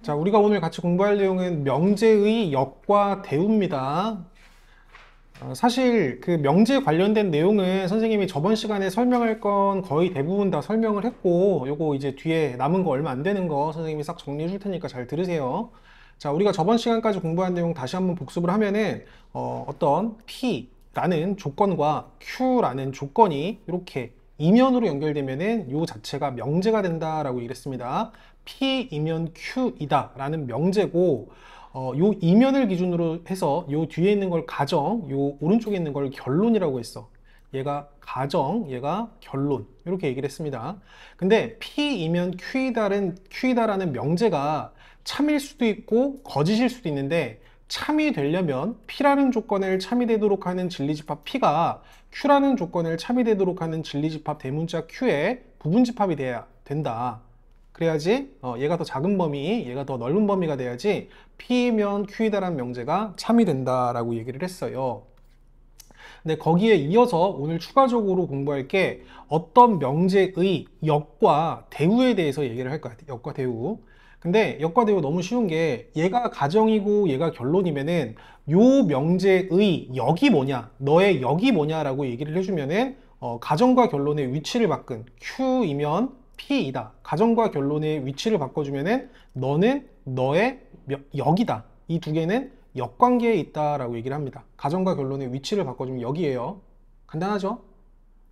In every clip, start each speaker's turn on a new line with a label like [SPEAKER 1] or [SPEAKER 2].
[SPEAKER 1] 자, 우리가 오늘 같이 공부할 내용은 명제의 역과 대우입니다. 사실 그 명제 관련된 내용은 선생님이 저번 시간에 설명할 건 거의 대부분 다 설명을 했고, 요거 이제 뒤에 남은 거 얼마 안 되는 거 선생님이 싹 정리해 줄 테니까 잘 들으세요. 자, 우리가 저번 시간까지 공부한 내용 다시 한번 복습을 하면은 어떤 P라는 조건과 Q라는 조건이 이렇게 이면으로 연결되면은 요 자체가 명제가 된다라고 얘기했습니다. P이면 Q이다 라는 명제고, 요 이면을 기준으로 해서 요 뒤에 있는 걸 가정, 요 오른쪽에 있는 걸 결론이라고 했어. 얘가 가정, 얘가 결론. 이렇게 얘기를 했습니다. 근데 P이면 Q이다라는 명제가 참일 수도 있고 거짓일 수도 있는데, 참이 되려면 P라는 조건을 참이 되도록 하는 진리집합 P가 Q라는 조건을 참이 되도록 하는 진리집합 대문자 Q의 부분집합이 돼야 된다. 그래야지 얘가 더 작은 범위, 얘가 더 넓은 범위가 돼야지 P면 Q이다라는 명제가 참이 된다라고 얘기를 했어요. 근데 거기에 이어서 오늘 추가적으로 공부할 게 어떤 명제의 역과 대우에 대해서 얘기를 할 거야. 역과 대우. 근데 역과 대우 너무 쉬운 게, 얘가 가정이고 얘가 결론이면은 요 명제의 역이 뭐냐, 너의 역이 뭐냐라고 얘기를 해주면은 가정과 결론의 위치를 바꾼 Q이면 P이다. 가정과 결론의 위치를 바꿔주면은 너는 너의 역이다. 이 두 개는 역관계에 있다라고 얘기를 합니다. 가정과 결론의 위치를 바꿔주면 역이에요. 간단하죠?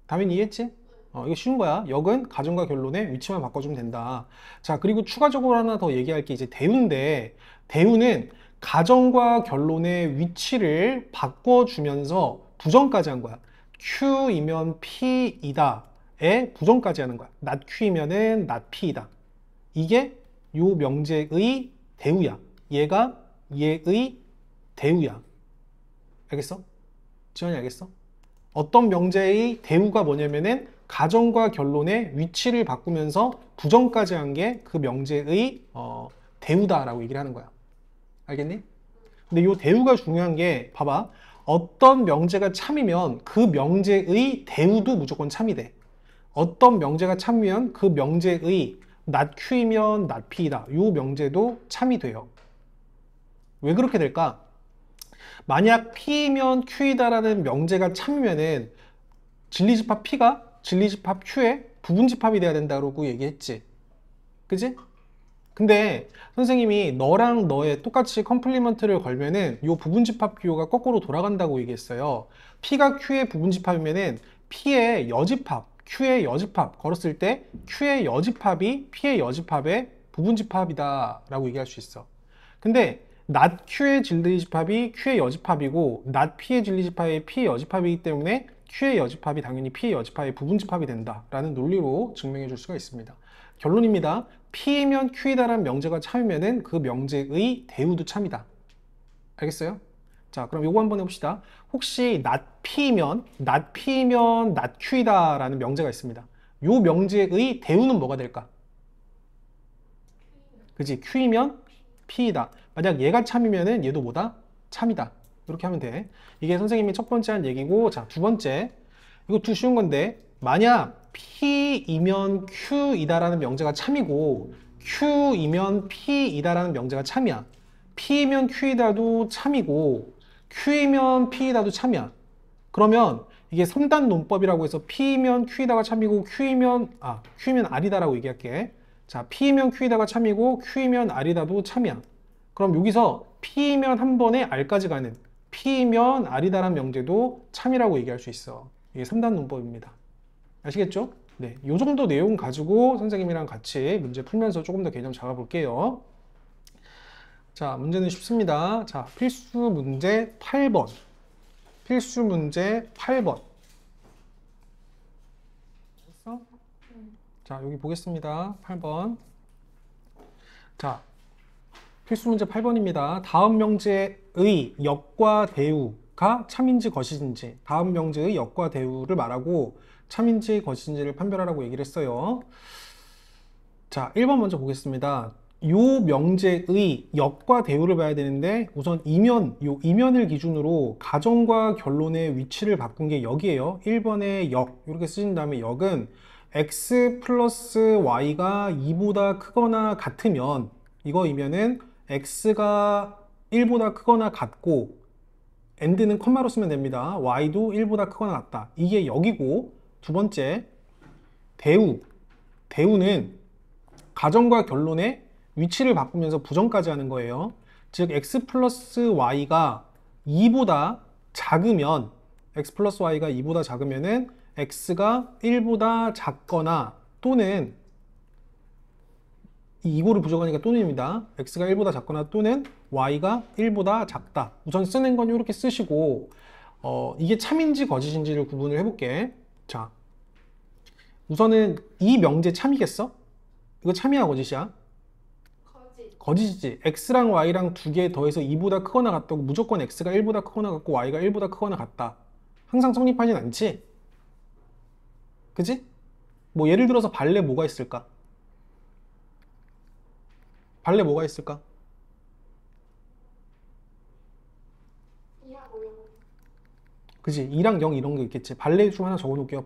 [SPEAKER 1] 당연히 이해했지? 이거 쉬운 거야. 역은 가정과 결론의 위치만 바꿔주면 된다. 자, 그리고 추가적으로 하나 더 얘기할 게 이제 대우인데, 대우는 가정과 결론의 위치를 바꿔주면서 부정까지 한 거야. Q이면 P이다에 부정까지 하는 거야. not Q이면은 not P이다. 이게 요 명제의 대우야. 얘가 얘의 대우야. 알겠어? 지원이 알겠어? 어떤 명제의 대우가 뭐냐면은 가정과 결론의 위치를 바꾸면서 부정까지 한 게 그 명제의 대우다라고 얘기를 하는 거야. 알겠니? 근데 이 대우가 중요한 게, 봐봐. 어떤 명제가 참이면 그 명제의 대우도 무조건 참이 돼. 어떤 명제가 참이면 그 명제의 not Q이면 not P이다. 이 명제도 참이 돼요. 왜 그렇게 될까? 만약 P면 Q이다라는 명제가 참이면은 진리집합 P가 진리집합 Q의 부분집합이 돼야 된다고 얘기했지. 그지? 근데 선생님이 너랑 너의 똑같이 컴플리먼트를 걸면은 이 부분집합 비호가 거꾸로 돌아간다고 얘기했어요. P가 Q의 부분집합이면은 P의 여집합, Q의 여집합 걸었을 때 Q의 여집합이 P의 여집합의 부분집합이다 라고 얘기할 수 있어. 근데 not Q의 진리집합이 Q의 여집합이고 not P의 진리집합이 P의 여집합이기 때문에 Q의 여집합이 당연히 P의 여집합의 부분집합이 된다라는 논리로 증명해 줄 수가 있습니다. 결론입니다. P이면 Q이다라는 명제가 참이면은 그 명제의 대우도 참이다. 알겠어요? 자, 그럼 요거 한번 해봅시다. 혹시 not P이면 not Q이다라는 명제가 있습니다. 요 명제의 대우는 뭐가 될까? 그지? Q이면 P이다. 만약 얘가 참이면은 얘도 뭐다? 참이다. 이렇게 하면 돼. 이게 선생님이 첫 번째 한 얘기고, 자, 두 번째. 이거 쉬운 건데, 만약 P이면 Q이다라는 명제가 참이고 Q이면 P이다라는 명제가 참이야. P이면 Q이다도 참이고 Q이면 P이다도 참이야. 그러면 이게 3단 논법이라고 해서 P이면 Q이다가 참이고 Q이면 R이다라고 얘기할게. 자, P이면 Q이다가 참이고 Q이면 R이다도 참이야. 그럼 여기서 P이면 한 번에 R까지 가는 P이면 R이다라는 명제도 참이라고 얘기할 수 있어. 이게 3단 논법입니다. 아시겠죠? 네, 이 정도 내용 가지고 선생님이랑 같이 문제 풀면서 조금 더 개념 잡아볼게요. 자, 문제는 쉽습니다. 자, 필수 문제 8번. 필수 문제 8번. 됐어? 자, 여기 보겠습니다. 8번. 자, 필수 문제 8번입니다. 다음 명제의 역과 대우가 참인지 거짓인지, 다음 명제의 역과 대우를 말하고 참인지 거짓인지를 판별하라고 얘기를 했어요. 자, 1번 먼저 보겠습니다. 요 명제의 역과 대우를 봐야 되는데, 우선 요 이면을 기준으로 가정과 결론의 위치를 바꾼 게 역이에요. 1번의 역, 이렇게 쓰신 다음에 역은 x 플러스 y가 2보다 크거나 같으면, 이거이면은 x가 1보다 크거나 같고 and는 컴마로 쓰면 됩니다. y도 1보다 크거나 같다. 이게 여기고, 두 번째 대우는 가정과 결론의 위치를 바꾸면서 부정까지 하는 거예요. 즉 x 플러스 y가 2보다 작으면 x 플러스 y가 2보다 작으면은 x가 1보다 작거나 또는 이거를 부정하니까 또는입니다. x가 1보다 작거나 또는 y가 1보다 작다. 우선 쓰는 건 이렇게 쓰시고 이게 참인지 거짓인지를 구분을 해볼게. 자, 우선은 이 명제 참이겠어? 이거 참이야 거짓이야? 거짓이지. x랑 y랑 두 개 더해서 2보다 크거나 같다고 무조건 x가 1보다 크거나 같고 y가 1보다 크거나 같다. 항상 성립하진 않지? 그지? 뭐 예를 들어서 발레 뭐가 있을까? 발레 뭐가 있을까?
[SPEAKER 2] 2하고 0.
[SPEAKER 1] 그지? 2랑 0 이런 거 있겠지. 발레 중 하나 적어 놓을게요.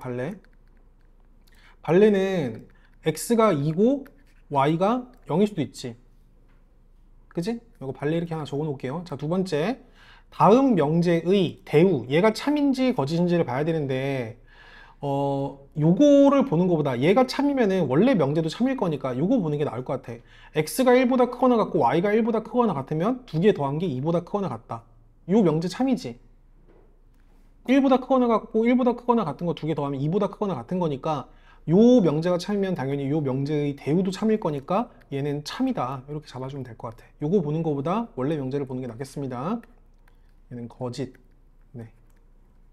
[SPEAKER 1] 발레는 x가 2고 y가 0일 수도 있지. 그지? 이거 발레 이렇게 하나 적어 놓을게요. 자, 두 번째. 다음 명제의 대우. 얘가 참인지 거짓인지를 봐야 되는데 요거를 보는 것보다 얘가 참이면은 원래 명제도 참일 거니까 요거 보는 게 나을 것 같아. x가 1보다 크거나 같고 y가 1보다 크거나 같으면 두 개 더한 게 2보다 크거나 같다. 요 명제 참이지. 1보다 크거나 같고 1보다 크거나 같은 거 두 개 더하면 2보다 크거나 같은 거니까 요 명제가 참이면 당연히 요 명제의 대우도 참일 거니까 얘는 참이다. 이렇게 잡아주면 될 것 같아. 요거 보는 것보다 원래 명제를 보는 게 낫겠습니다. 얘는 거짓. 네,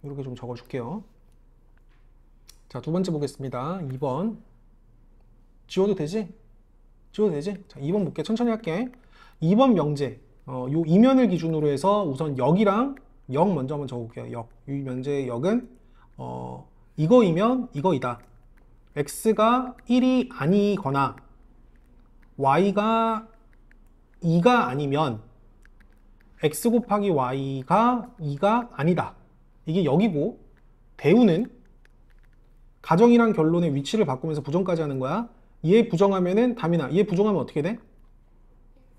[SPEAKER 1] 이렇게 좀 적어줄게요. 자, 두 번째 보겠습니다. 2번. 지워도 되지? 지워도 되지? 자, 2번 볼게. 천천히 할게. 2번 명제. 요 이면을 기준으로 해서 우선 역이랑 역 먼저 한번 적어볼게요. 역. 이 면제의 역은 이거이면 이거이다. x가 1이 아니거나 y가 2가 아니면 x 곱하기 y가 2가 아니다. 이게 역이고, 대우는 가정이랑 결론의 위치를 바꾸면서 부정까지 하는 거야. 얘 부정하면은 담이나 얘 부정하면 어떻게 돼?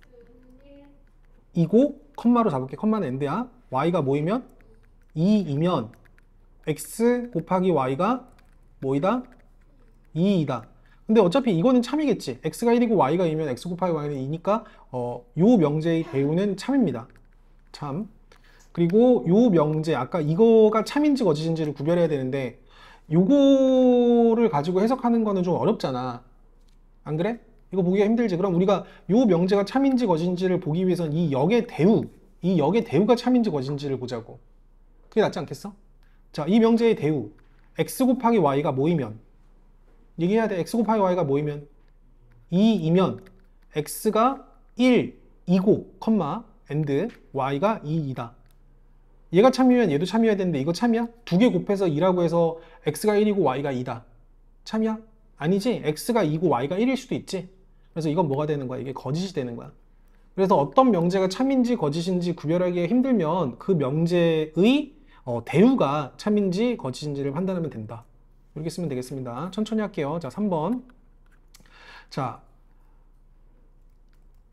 [SPEAKER 2] x는
[SPEAKER 1] 2고 컴마로 잡을게. 컴마는 end야. y가 뭐이면 2이면 x 곱하기 y가 뭐이다? 2이다. 근데 어차피 이거는 참이겠지. x가 1이고 y가 2면 x 곱하기 y는 2니까 요 명제의 대우는 참입니다. 참. 그리고 요 명제 아까 이거가 참인지 거짓인지를 구별해야 되는데 요거를 가지고 해석하는 거는 좀 어렵잖아. 안 그래? 이거 보기가 힘들지. 그럼 우리가 요 명제가 참인지 거짓인지를 보기 위해서는 이 역의 대우가 참인지 거짓인지를 보자고. 그게 낫지 않겠어? 자, 이 명제의 대우. x 곱하기 y가 뭐이면 얘기해야 돼. x 곱하기 y가 뭐이면 2이면 x가 1, 2고, 컴마, and y가 2이다. 얘가 참이면 얘도 참이어야 되는데 이거 참이야? 두 개 곱해서 2라고 해서 x가 1이고 y가 2다. 참이야? 아니지. x가 2고 y가 1일 수도 있지. 그래서 이건 뭐가 되는 거야? 이게 거짓이 되는 거야. 그래서 어떤 명제가 참인지 거짓인지 구별하기 힘들면 그 명제의 대우가 참인지 거짓인지를 판단하면 된다. 이렇게 쓰면 되겠습니다. 천천히 할게요. 자, 3번. 자,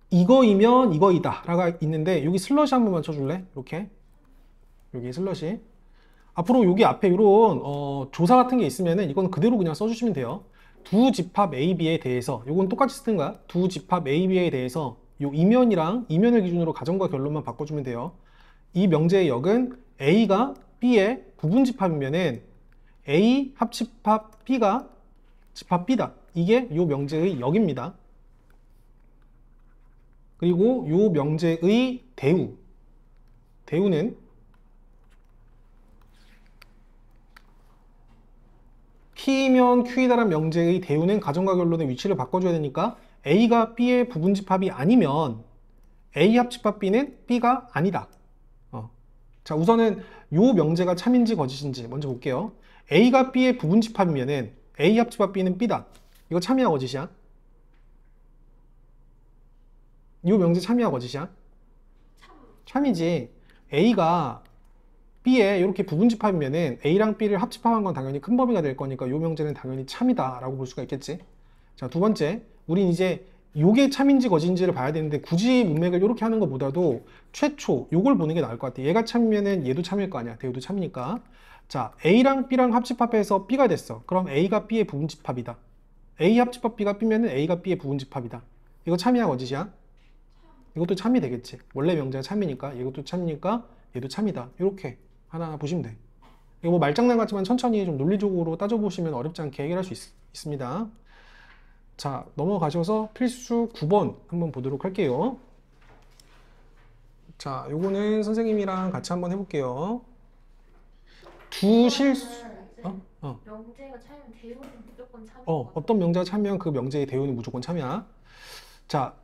[SPEAKER 1] 이거이면 이거이다 라가 있는데 여기 슬러시 한 번만 쳐줄래? 이렇게. 여기 슬러시. 앞으로 여기 앞에 이런 조사 같은 게 있으면은 이건 그대로 그냥 써주시면 돼요. 두 집합 A, B에 대해서 이건 똑같이 쓰는 거야. 두 집합 A, B에 대해서 요 이면이랑 이면을 기준으로 가정과 결론만 바꿔주면 돼요. 이 명제의 역은 A가 B의 부분 집합이면은 A 합집합 B가 집합 B다. 이게 요 명제의 역입니다. 그리고 요 명제의 대우는 P면 Q이다라는 명제의 대우는 가정과 결론의 위치를 바꿔줘야 되니까 A가 B의 부분집합이 아니면 A 합집합 B는 B가 아니다. 자, 우선은 요 명제가 참인지 거짓인지 먼저 볼게요. A가 B의 부분집합이면은 A 합집합 B는 B다. 이거 참이야 거짓이야? 요 명제 참이야 거짓이야? 참이지. A가 B에 이렇게 부분집합이면은 A랑 B를 합집합한 건 당연히 큰 범위가 될 거니까 요 명제는 당연히 참이다 라고 볼 수가 있겠지. 자, 두 번째, 우린 이제 요게 참인지 거진지를 봐야 되는데 굳이 문맥을 이렇게 하는 것보다도 최초 요걸 보는 게 나을 것 같아. 얘가 참이면은 얘도 참일 거 아니야. 대우도 참이니까. 자, A랑 B랑 합집합해서 B가 됐어. 그럼 A가 B의 부분집합이다. A 합집합 B가 B면은 A가 B의 부분집합이다. 이거 참이야 거짓이야? 이것도 참이 되겠지. 원래 명제가 참이니까 이것도 참이니까 얘도 참이다. 이렇게 하나 보시면 돼. 이거 뭐 말장난 같지만 천천히 좀 논리적으로 따져보시면 어렵지 않게 해결할 수 있습니다. 자, 넘어가셔서 필수 9번 한번 보도록 할게요. 자, 요거는 선생님이랑 같이 한번 해볼게요. 두 실수,
[SPEAKER 2] 명제가 차이면 대우는 무조건 참인 거죠.
[SPEAKER 1] 어떤 명제가 참이면 그 명제의 대우는 무조건 참이야. 자,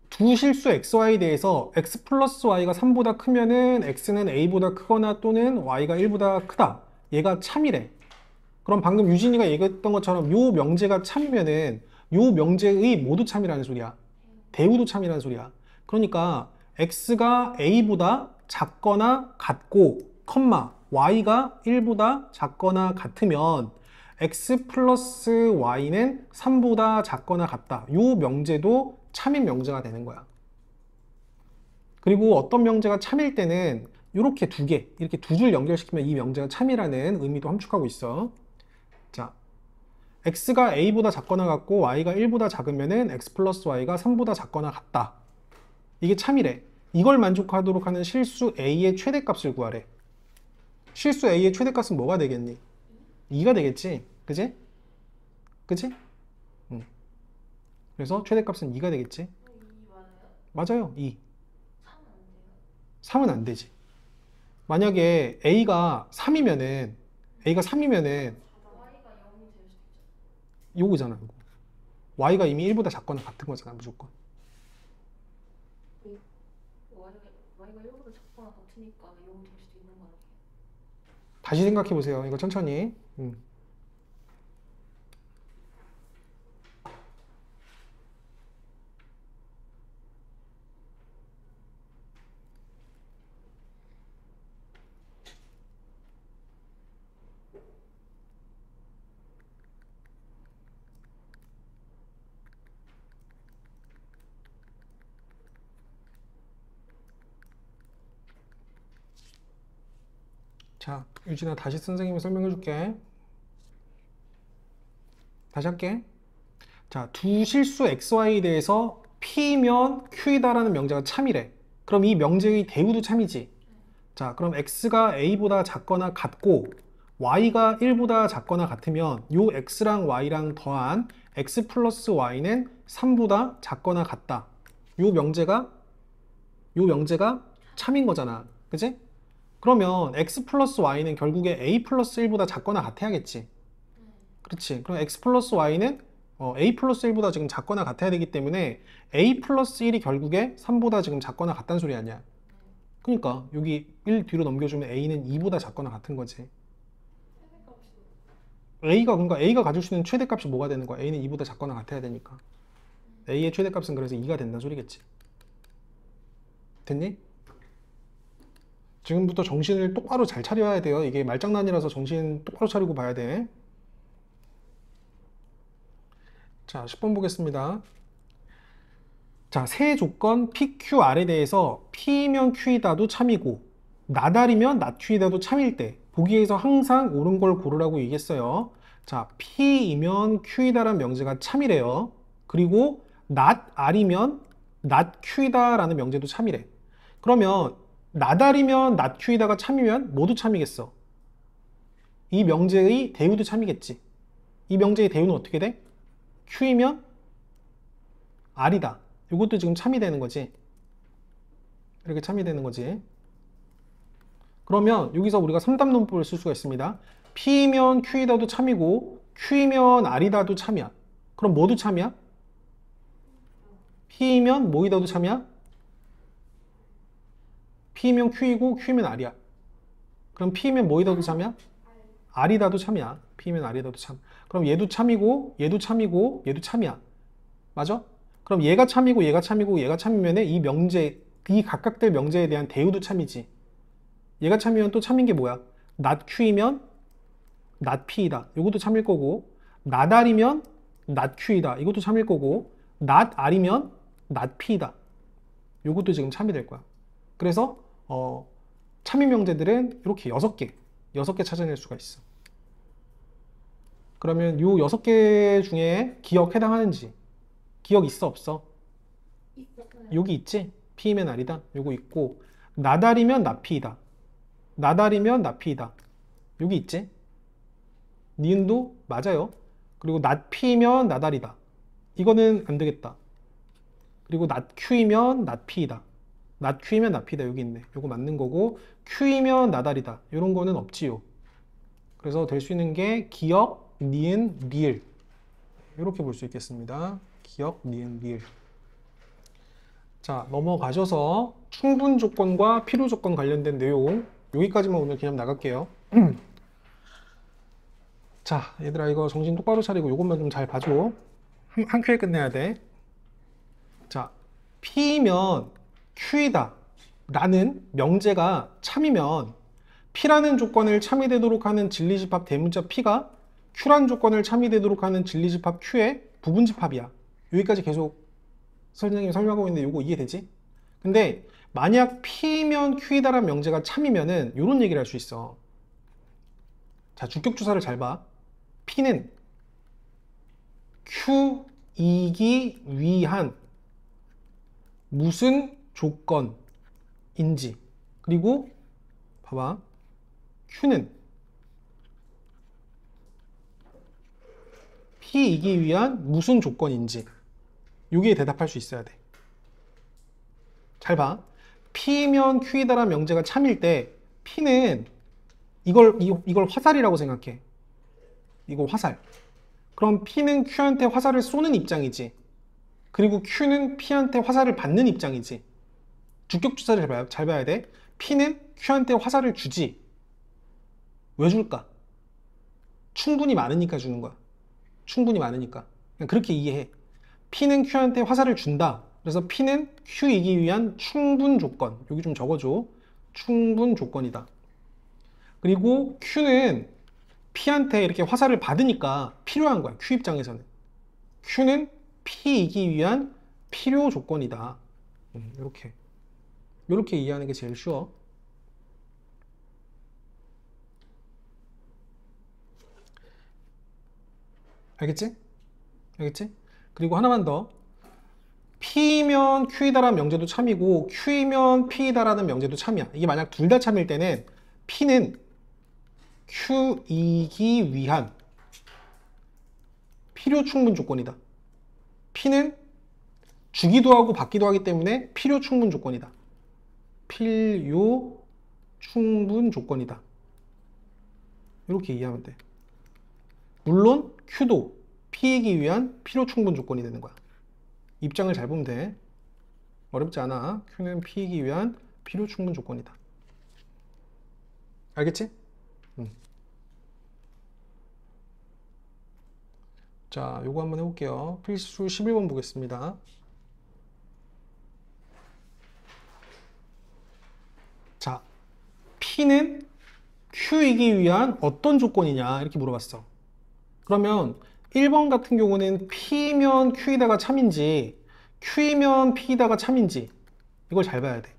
[SPEAKER 1] 두 실수 xy에 대해서 x 플러스 y가 3보다 크면은 x는 a보다 크거나 또는 y가 1보다 크다. 얘가 참이래. 그럼 방금 유진이가 얘기했던 것처럼 요 명제가 참이면은 요 명제의 모두 참이라는 소리야. 대우도 참이라는 소리야. 그러니까 x가 a보다 작거나 같고, y가 1보다 작거나 같으면 x 플러스 y는 3보다 작거나 같다. 요 명제도 참인 명제가 되는 거야. 그리고 어떤 명제가 참일 때는 이렇게 두 개, 이렇게 두 줄 연결시키면 이 명제가 참이라는 의미도 함축하고 있어. 자, x가 a보다 작거나 같고 y가 1보다 작으면은 x 플러스 y가 3보다 작거나 같다. 이게 참이래. 이걸 만족하도록 하는 실수 a의 최대값을 구하래. 실수 a의 최대값은 뭐가 되겠니? 2가 되겠지. 그지? 그지? 그래서 최대값은 2가 되겠지.
[SPEAKER 2] 2 맞아요?
[SPEAKER 1] 맞아요. 2.
[SPEAKER 2] 3은 안 돼요.
[SPEAKER 1] 3은 안 되지. 만약에 a가 3이면은
[SPEAKER 2] Y가 0이 될 수도 있죠.
[SPEAKER 1] 요거잖아. 이거. y가 이미 1보다 작거나 같은 거잖아. 무조건.
[SPEAKER 2] Y가 1보다 작거나 같으니까 0이 될 수도 있는 거 아니에요?
[SPEAKER 1] 다시 생각해 보세요. 이거 천천히. 자, 유진아 다시 선생님이 설명해 줄게. 다시 할게. 자, 두 실수 xy에 대해서 p면 q이다라는 명제가 참이래. 그럼 이 명제의 대우도 참이지. 자, 그럼 x가 a보다 작거나 같고 y가 1보다 작거나 같으면 요 x랑 y랑 더한 x 플러스 y는 3보다 작거나 같다. 요 명제가 참인 거잖아. 그지? 그러면 x 플러스 y는 결국에 a 플러스 1보다 작거나 같아야겠지. 그렇지. 그럼 x 플러스 y는 a 플러스 1보다 지금 작거나 같아야 되기 때문에 a 플러스 1이 결국에 3보다 지금 작거나 같다는 소리 아니야. 그러니까 여기 1 뒤로 넘겨주면 a는 2보다 작거나 같은 거지. 그러니까 a가 가질 수 있는 최대값이 뭐가 되는 거야? a는 2보다 작거나 같아야 되니까. a의 최대값은 그래서 2가 된다는 소리겠지. 됐니? 지금부터 정신을 똑바로 잘 차려야 돼요. 이게 말장난이라서 정신 똑바로 차리고 봐야 돼. 자, 10번 보겠습니다. 자, 세 조건 PQR에 대해서 P면 Q이다도 참이고 나달이면 낫Q이다도 참일 때 보기에서 항상 옳은 걸 고르라고 얘기했어요. 자, P이면 Q이다라는 명제가 참이래요. 그리고 낫R이면 낫Q이다라는 명제도 참이래. 그러면 나달이면 낫Q이다가 참이면 모두 참이겠어. 이 명제의 대우도 참이겠지. 이 명제의 대우는 어떻게 돼? Q이면 R이다. 이것도 지금 참이 되는 거지. 이렇게 참이 되는 거지. 그러면 여기서 우리가 3답 논법을 쓸 수가 있습니다. P면 Q이다도 참이고 Q면 R이다도 참이야. 그럼 뭐도 참이야? P면 뭐이다도 참이야? P면 Q이고 Q면 R이야. 그럼 P면 뭐이다도 참이야? R이다도 참이야. P면 R이다도 참. 그럼 얘도 참이고 얘도 참이고 얘도 참이야. 맞아? 그럼 얘가 참이고 얘가 참이고 얘가 참이면 이 명제, 이 각각들 명제에 대한 대우도 참이지. 얘가 참이면 또 참인 게 뭐야? 낫Q이면 낫P이다. 이것도 참일 거고 나달이면 낫Q이다. 이것도 참일 거고 not R이면 not P이다. 요것도 지금 참이 될 거야. 그래서 참이 명제들은 이렇게 6개 찾아낼 수가 있어. 그러면 요 6개 중에 기억 해당하는지 기억 있어 없어?
[SPEAKER 2] 있었어요.
[SPEAKER 1] 여기 있지? P이면 R이다. 요거 있고 나달이면 나피이다. 나달이면 나피이다. 여기 있지? 니은도 맞아요. 그리고 낫피면 나달이다. 이거는 안 되겠다. 그리고 낫큐이면 낫피이다. 낫큐이면 낫피이다. 여기 있네. 요거 맞는 거고 큐이면 나달이다. 이런 거는 없지요. 그래서 될 수 있는 게 기역, 니은, 리을. 이렇게 볼 수 있겠습니다. 기역, 니은, 리을. 자, 넘어가셔서 충분 조건과 필요 조건 관련된 내용 여기까지만 오늘 그냥 나갈게요. 자, 얘들아 이거 정신 똑바로 차리고 이것만 좀 잘 봐줘. 한 큐에 끝내야 돼. 자, P면 Q이다 라는 명제가 참이면 P라는 조건을 참이 되도록 하는 진리집합 대문자 P가 Q라는 조건을 참이 되도록 하는 진리집합 Q의 부분집합이야. 여기까지 계속 선생님이 설명하고 있는데 이거 이해되지? 근데 만약 P면 Q이다라는 명제가 참이면은 이런 얘기를 할 수 있어. 자, 주격주사를 잘 봐. P는 Q이기 위한 무슨 조건인지, 그리고 봐봐, Q는 P이기 위한 무슨 조건인지 여기에 대답할 수 있어야 돼. 잘 봐. P면 Q이다라는 명제가 참일 때 P는 이걸 화살이라고 생각해. 이거 화살. 그럼 P는 Q한테 화살을 쏘는 입장이지. 그리고 Q는 P한테 화살을 받는 입장이지. 주격주사를 잘 봐야 돼. P는 Q한테 화살을 주지. 왜 줄까? 충분히 많으니까 주는 거야. 충분히 많으니까. 그냥 그렇게 이해해. P는 Q한테 화살을 준다. 그래서 P는 Q이기 위한 충분 조건. 여기 좀 적어줘. 충분 조건이다. 그리고 Q는 P한테 이렇게 화살을 받으니까 필요한 거야. Q 입장에서는. Q는 P이기 위한 필요 조건이다. 이렇게 이해하는 게 제일 쉬워. 알겠지? 알겠지? 그리고 하나만 더. P면 Q이다라는 명제도 참이고 Q이면 P이다라는 명제도 참이야. 이게 만약 둘 다 참일 때는 P는 Q이기 위한 필요 충분 조건이다. P는 주기도 하고 받기도 하기 때문에 필요 충분 조건이다. 필요 충분 조건이다. 이렇게 이해하면 돼. 물론 Q도 P이기 위한 필요 충분 조건이 되는 거야. 입장을 잘 보면 돼. 어렵지 않아. Q는 P이기 위한 필요 충분 조건이다. 알겠지? 자, 요거 한번 해볼게요. 필수 11번 보겠습니다. 자, P는 Q이기 위한 어떤 조건이냐 이렇게 물어봤어. 그러면 1번 같은 경우는 P면 Q이다가 참인지 Q이면 P이다가 참인지 이걸 잘 봐야 돼.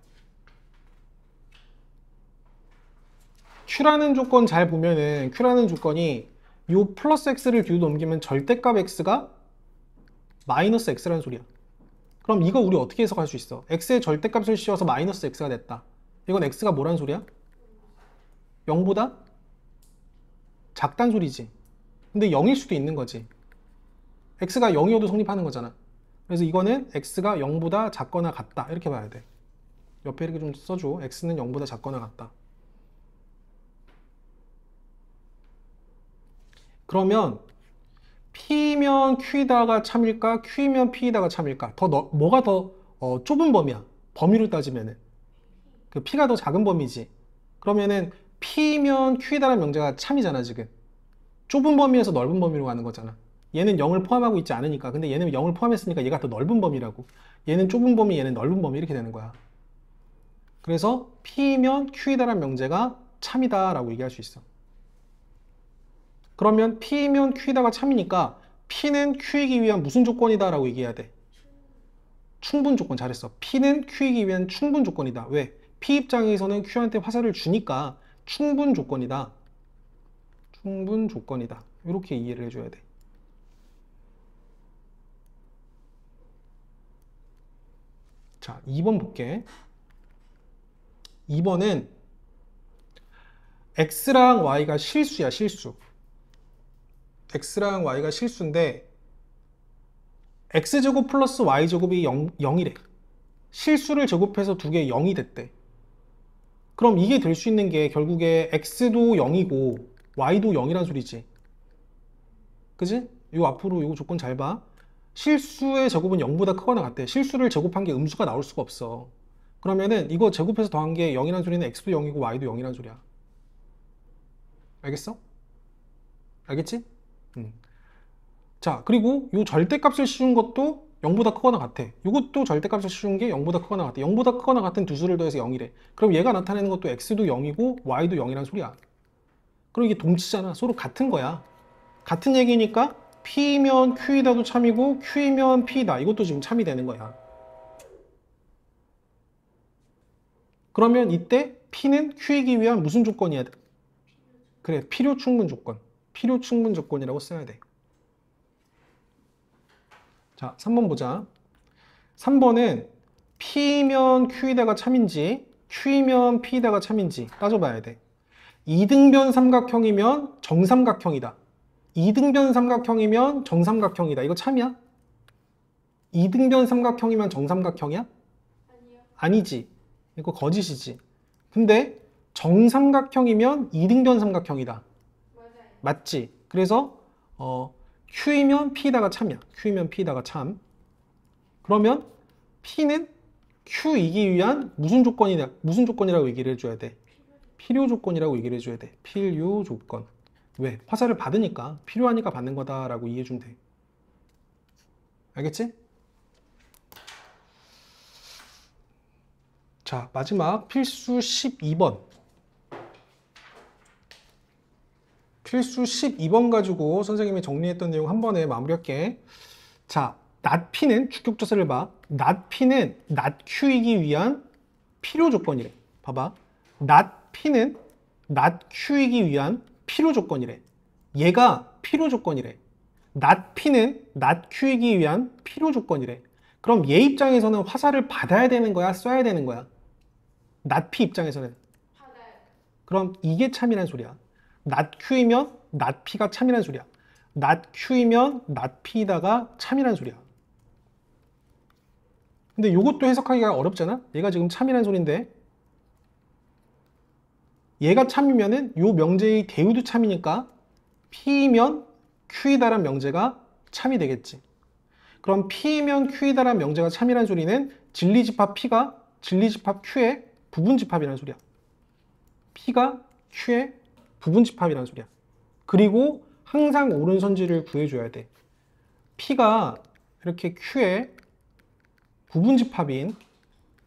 [SPEAKER 1] Q라는 조건 잘 보면은 Q라는 조건이 요 플러스 X를 뒤로 넘기면 절대값 X가 마이너스 X라는 소리야. 그럼 이거 우리 어떻게 해석할 수 있어? X의 절대값을 씌워서 마이너스 X가 됐다. 이건 X가 뭐란 소리야? 0보다 작단 소리지. 근데 0일 수도 있는 거지. X가 0이어도 성립하는 거잖아. 그래서 이거는 X가 0보다 작거나 같다. 이렇게 봐야 돼. 옆에 이렇게 좀 써줘. X는 0보다 작거나 같다. 그러면 P면 Q이다가 참일까? Q면 P이다가 참일까? 뭐가 더 좁은 범위야? 범위로 따지면은 그 P가 더 작은 범위지. 그러면은 P면 Q이다라는 명제가 참이잖아 지금. 좁은 범위에서 넓은 범위로 가는 거잖아. 얘는 0을 포함하고 있지 않으니까. 근데 얘는 0을 포함했으니까 얘가 더 넓은 범위라고. 얘는 좁은 범위, 얘는 넓은 범위 이렇게 되는 거야. 그래서 P면 Q이다라는 명제가 참이다라고 얘기할 수 있어. 그러면 P면 Q이다가 참이니까 P는 Q이기 위한 무슨 조건이다 라고 얘기해야 돼? 충분 조건. 잘했어. P는 Q이기 위한 충분 조건이다. 왜? P 입장에서는 Q한테 화살을 주니까 충분 조건이다. 충분 조건이다. 이렇게 이해를 해줘야 돼. 자, 2번 볼게. 2번은 X랑 Y가 실수야, 실수. X랑 Y가 실수인데 X제곱 플러스 Y제곱이 0이래. 실수를 제곱해서 두 개 0이 됐대. 그럼 이게 될 수 있는 게 결국에 X도 0이고 Y도 0이란 소리지. 그지? 요 앞으로 요 조건 잘 봐. 실수의 제곱은 0보다 크거나 같대. 실수를 제곱한 게 음수가 나올 수가 없어. 그러면은 이거 제곱해서 더한 게 0이란 소리는 X도 0이고 Y도 0이란 소리야. 알겠어? 알겠지? 자, 그리고 요 절대값을 씌운 것도 0보다 크거나 같아. 이것도 절대값을 씌운 게 0보다 크거나 같아. 0보다 크거나 같은 두 수를 더해서 0이래. 그럼 얘가 나타내는 것도 X도 0이고 Y도 0이란 소리야. 그럼 이게 동치잖아. 서로 같은 거야. 같은 얘기니까 P면 Q이다도 참이고 Q이면 P이다. 이것도 지금 참이 되는 거야. 그러면 이때 P는 Q이기 위한 무슨 조건이야? 그래, 필요 충분 조건. 필요 충분 조건이라고 써야 돼. 자, 3번 보자. 3번은 P면 Q이다가 참인지 Q이면 P이다가 참인지 따져봐야 돼. 이등변 삼각형이면 정삼각형이다. 이등변 삼각형이면 정삼각형이다. 이거 참이야? 이등변 삼각형이면 정삼각형이야?
[SPEAKER 2] 아니요.
[SPEAKER 1] 아니지. 이거 거짓이지. 근데 정삼각형이면 이등변 삼각형이다.
[SPEAKER 2] 맞아요.
[SPEAKER 1] 맞지? 그래서 Q이면 P다가 참이야. Q이면 P다가 참. 그러면 P는 Q이기 위한 무슨 조건이냐? 무슨 조건이라고 얘기를 해줘야 돼? 필요 조건이라고 얘기를 해줘야 돼. 필요 조건. 왜? 화살을 받으니까 필요하니까 받는 거다라고 이해해주면 돼. 알겠지? 자, 마지막 필수 12번. 필수 12번 가지고 선생님이 정리했던 내용 한 번에 마무리할게. 자, 낫P는 주격조사를 봐. 낫P는 낫Q이기 위한 필요 조건이래. 봐봐. 낫P는 낫Q이기 위한 필요 조건이래. 얘가 필요 조건이래. 낫P는 낫Q이기 위한 필요 조건이래. 그럼 얘 입장에서는 화살을 받아야 되는 거야? 써야 되는 거야? 낫P 입장에서는.
[SPEAKER 2] 받아요.
[SPEAKER 1] 그럼 이게 참이란 소리야. 낫Q이면 낫P가 참이란 소리야. 낫Q이면 낫P다가 참이란 소리야. 근데 이것도 해석하기가 어렵잖아? 얘가 지금 참이란 소린데 얘가 참이면은 요 명제의 대우도 참이니까 P이면 Q이다란 명제가 참이 되겠지. 그럼 P이면 Q이다란 명제가 참이란 소리는 진리집합 P가 진리집합 Q의 부분집합이라는 소리야. P가 Q의 부분집합이라는 소리야. 그리고 항상 오른선지를 구해줘야 돼. P가 이렇게 Q의 부분집합인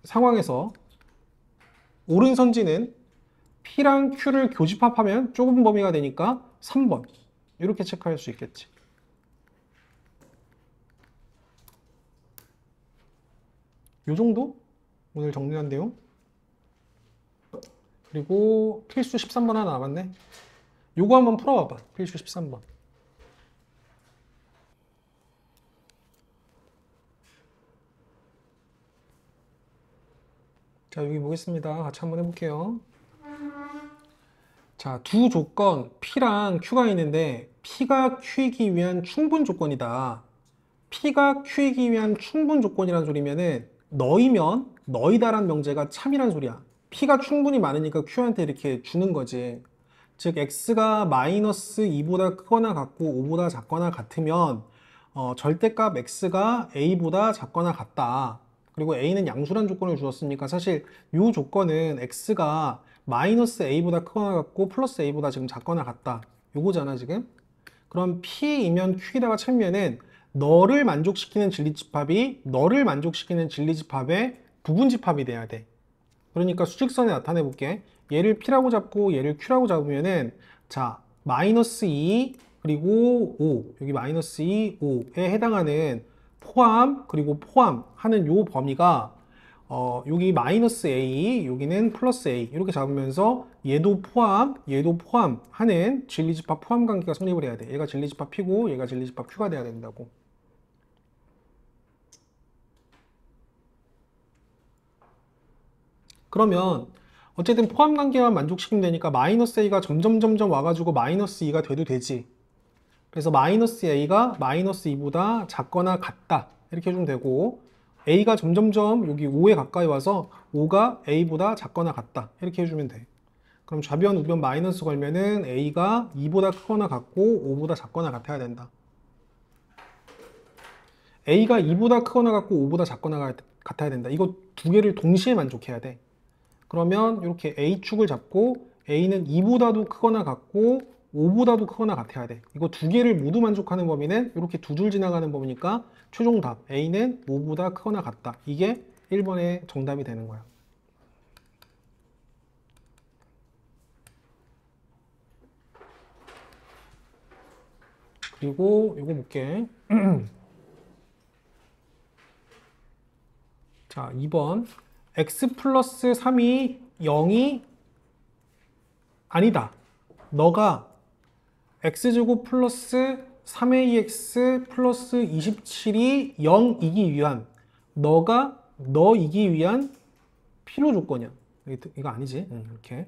[SPEAKER 1] 상황에서 오른선지는 P랑 Q를 교집합하면 좁은 범위가 되니까 3번 이렇게 체크할 수 있겠지. 요 정도? 오늘 정리한 내용. 그리고 필수 13번 하나 남았네. 요거 한번 풀어봐봐. 필수 13번. 자, 여기 보겠습니다. 같이 한번 해볼게요. 자, 두 조건 P랑 Q가 있는데 P가 Q이기 위한 충분 조건이다. P가 Q이기 위한 충분 조건이란 소리면은 너이면 너이다란 명제가 참이란 소리야. P가 충분히 많으니까 Q한테 이렇게 주는 거지. 즉 X가 마이너스 2보다 크거나 같고 5보다 작거나 같으면 절대값 X가 A보다 작거나 같다. 그리고 A는 양수란 조건을 주었으니까 사실 이 조건은 X가 마이너스 A보다 크거나 같고 플러스 A보다 지금 작거나 같다. 요거잖아 지금. 그럼 P이면 Q이다가 참면은 너를 만족시키는 진리집합이 너를 만족시키는 진리집합의 부분집합이 돼야 돼. 그러니까 수직선에 나타내 볼게. 얘를 P라고 잡고 얘를 Q라고 잡으면은 자 마이너스 2 그리고 5 여기 마이너스 2, 5에 해당하는 포함 그리고 포함 하는 요 범위가 여기 마이너스 A, 여기는 플러스 A 이렇게 잡으면서 얘도 포함 하는 진리집합 포함 관계가 성립을 해야 돼. 얘가 진리집합 P고 얘가 진리집합 Q가 돼야 된다고. 그러면 어쨌든 포함 관계만 만족시키면 되니까 마이너스 A가 점점 와가지고 마이너스 2가 돼도 되지. 그래서 마이너스 A가 마이너스 2보다 작거나 같다 이렇게 해주면 되고, A가 점점점 여기 5에 가까이 와서 5가 A보다 작거나 같다 이렇게 해주면 돼. 그럼 좌변 우변 마이너스 걸면은 A가 2보다 크거나 같고 5보다 작거나 같아야 된다. A가 2보다 크거나 같고 5보다 작거나 같아야 된다. 이거 두 개를 동시에 만족해야 돼. 그러면 이렇게 A축을 잡고 A는 2보다도 크거나 같고 5보다도 크거나 같아야 돼. 이거 두 개를 모두 만족하는 범위는 이렇게 두 줄 지나가는 범위니까 최종 답 A는 5보다 크거나 같다. 이게 1번의 정답이 되는 거야. 그리고 이거 볼게. 자, 2번 x 플러스 3이 0이 아니다. 너가 x제곱 플러스 3ax 플러스 27이 0이기 위한 너이기 위한 필요 조건이야. 이거 아니지? 이렇게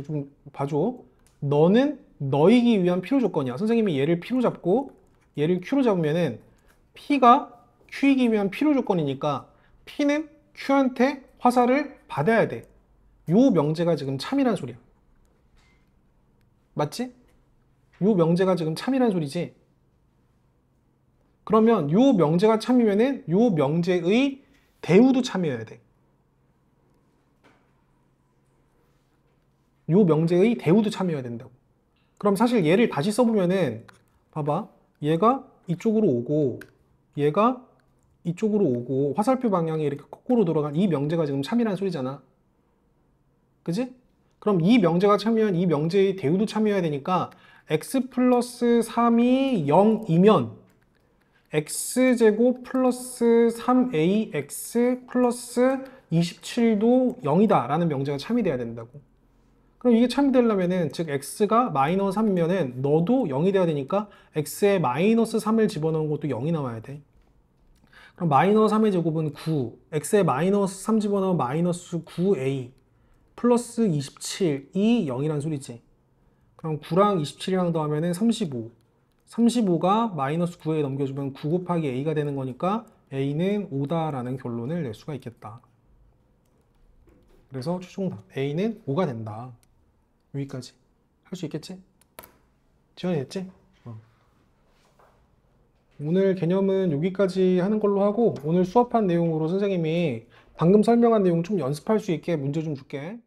[SPEAKER 1] 좀 봐줘. 너는 너이기 위한 필요 조건이야. 선생님이 얘를 P로 잡고 얘를 Q로 잡으면은 P가 Q이기 위한 필요 조건이니까 P는 Q한테 화살을 받아야 돼. 요 명제가 지금 참이란 소리야. 맞지? 요 명제가 지금 참이란 소리지. 그러면 요 명제가 참이면은 요 명제의 대우도 참이어야 돼. 요 명제의 대우도 참이어야 된다고. 그럼 사실 얘를 다시 써보면은 봐봐. 얘가 이쪽으로 오고 얘가 이쪽으로 오고 화살표 방향이 이렇게 거꾸로 돌아간 이 명제가 지금 참이란 소리잖아. 그지? 그럼 이 명제가 참이면 이 명제의 대우도 참이어야 되니까 x 플러스 3이 0이면 x제곱 플러스 3ax 플러스 27도 0이다 라는 명제가 참이 돼야 된다고. 그럼 이게 참이 되려면은 즉 x가 마이너스 3이면은 너도 0이 돼야 되니까 x에 마이너스 3을 집어넣은 것도 0이 나와야 돼. 그럼 마이너스 3의 제곱은 9, x에 마이너스 3 집어넣으면 마이너스 9a 플러스 27이 0이란 소리지. 그럼 9랑 27이랑 더하면 35. 35가 마이너스 9에 넘겨주면 9 곱하기 a가 되는 거니까 a는 5다라는 결론을 낼 수가 있겠다. 그래서 최종답 a는 5가 된다. 여기까지 할 수 있겠지? 지원이 됐지? 오늘 개념은 여기까지 하는 걸로 하고 오늘 수업한 내용으로 선생님이 방금 설명한 내용 좀 연습할 수 있게 문제 좀 줄게.